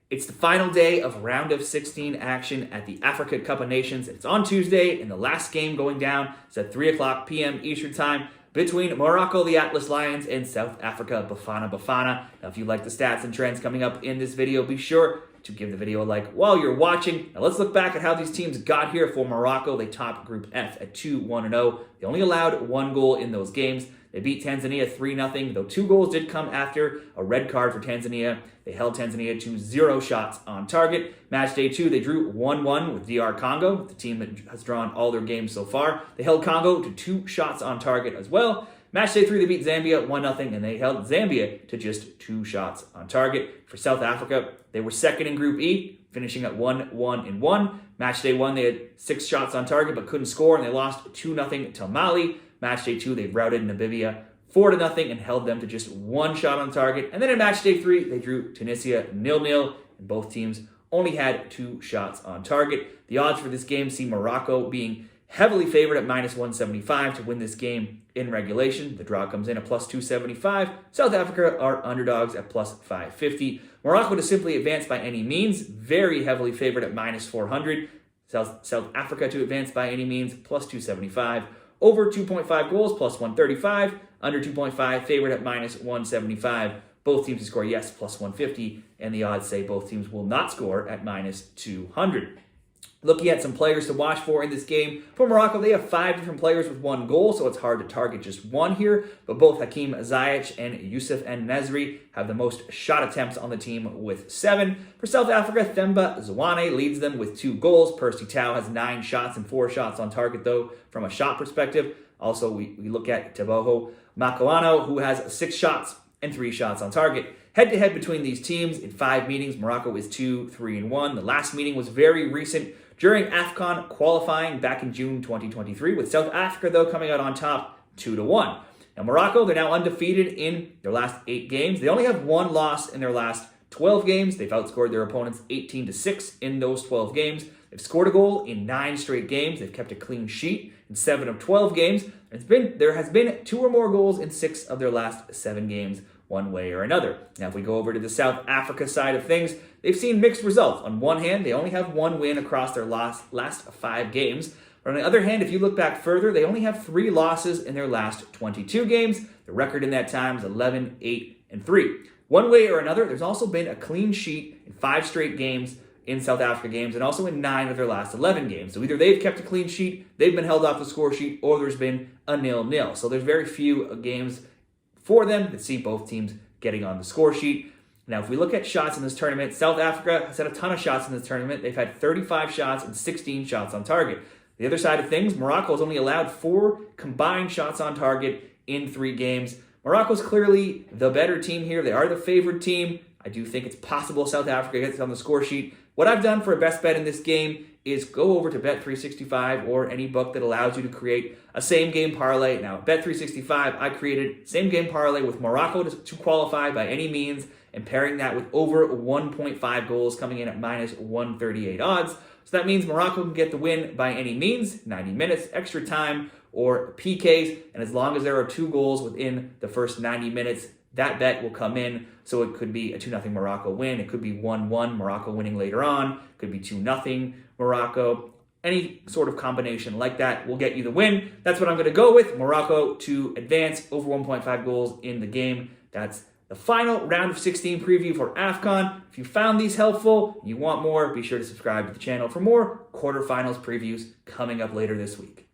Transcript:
It's the final day of round of 16 action at the Africa Cup of Nations. It's on Tuesday, and the last game going down is at 3 o'clock p.m. Eastern Time between Morocco, the Atlas Lions, and South Africa, Bafana. Now, if you like the stats and trends coming up in this video, be sure to give the video a like while you're watching. Now, let's look back at how these teams got here. For Morocco, they topped Group F at 2-1-0. They only allowed one goal in those games. They beat Tanzania 3-0, though 2 goals did come after a red card for Tanzania. They held Tanzania to 0 shots on target. Match day 2, they drew 1-1 with DR Congo, the team that has drawn all their games so far. They held Congo to 2 shots on target as well. Match day 3, they beat Zambia 1-0, and they held Zambia to just 2 shots on target. For South Africa, they were second in Group E, finishing at 1-1-1. Match day 1, they had 6 shots on target but couldn't score, and they lost 2-0 to Mali. Match day 2, they routed Namibia 4-0 and held them to just 1 shot on target. And then in match day 3, they drew Tunisia 0-0, and both teams only had 2 shots on target. The odds for this game see Morocco being heavily favored at -175 to win this game in regulation. The draw comes in at +275. South Africa are underdogs at +550. Morocco to simply advance by any means, very heavily favored at -400. South Africa to advance by any means, +275. Over 2.5 goals, +135. Under 2.5, favored at -175. Both teams to score yes, +150. And the odds say both teams will not score at -200. Looking at some players to watch for in this game. For Morocco, they have 5 different players with 1 goal, so it's hard to target just one here. But both Hakim Ziyech and Youssef En-Nesyri have the most shot attempts on the team with 7. For South Africa, Themba Zwane leads them with 2 goals. Percy Tau has 9 shots and 4 shots on target, though, from a shot perspective. Also, we look at Teboho Makoano, who has 6 shots and 3 shots on target. Head-to-head between these teams in 5 meetings, Morocco is 2-3-1. The last meeting was very recent during AFCON qualifying back in June 2023, with South Africa, though, coming out on top 2-1. Now, Morocco, they're now undefeated in their last 8 games. They only have 1 loss in their last 12 games. They've outscored their opponents 18-6 in those 12 games. They've scored a goal in 9 straight games. They've kept a clean sheet in 7 of 12 games. There has been 2 or more goals in 6 of their last 7 games, one way or another. Now, if we go over to the South Africa side of things, they've seen mixed results. On one hand, they only have 1 win across their last 5 games. But on the other hand, if you look back further, they only have 3 losses in their last 22 games. The record in that time is 11-8-3. One way or another, there's also been a clean sheet in 5 straight games in South Africa games, and also in 9 of their last 11 games. So either they've kept a clean sheet, they've been held off the score sheet, or there's been a 0-0. So there's very few games for them that see both teams getting on the score sheet. Now, if we look at shots in this tournament, South Africa has had a ton of shots in this tournament. They've had 35 shots and 16 shots on target. The other side of things, Morocco has only allowed 4 combined shots on target in 3 games. Morocco's clearly the better team here. They are the favored team. I do think it's possible South Africa gets on the score sheet. What I've done for a best bet in this game is go over to Bet365 or any book that allows you to create a same-game parlay. Now, Bet365, I created same-game parlay with Morocco to qualify by any means, and pairing that with over 1.5 goals coming in at -138 odds. So that means Morocco can get the win by any means, 90 minutes, extra time, or PKs. And as long as there are 2 goals within the first 90 minutes, that bet will come in. So it could be a 2-0 Morocco win. It could be 1-1 Morocco winning later on. It could be 2-0 Morocco. Any sort of combination like that will get you the win. That's what I'm going to go with. Morocco to advance over 1.5 goals in the game. That's the final round of 16 preview for AFCON. If you found these helpful and you want more, be sure to subscribe to the channel for more quarterfinals previews coming up later this week.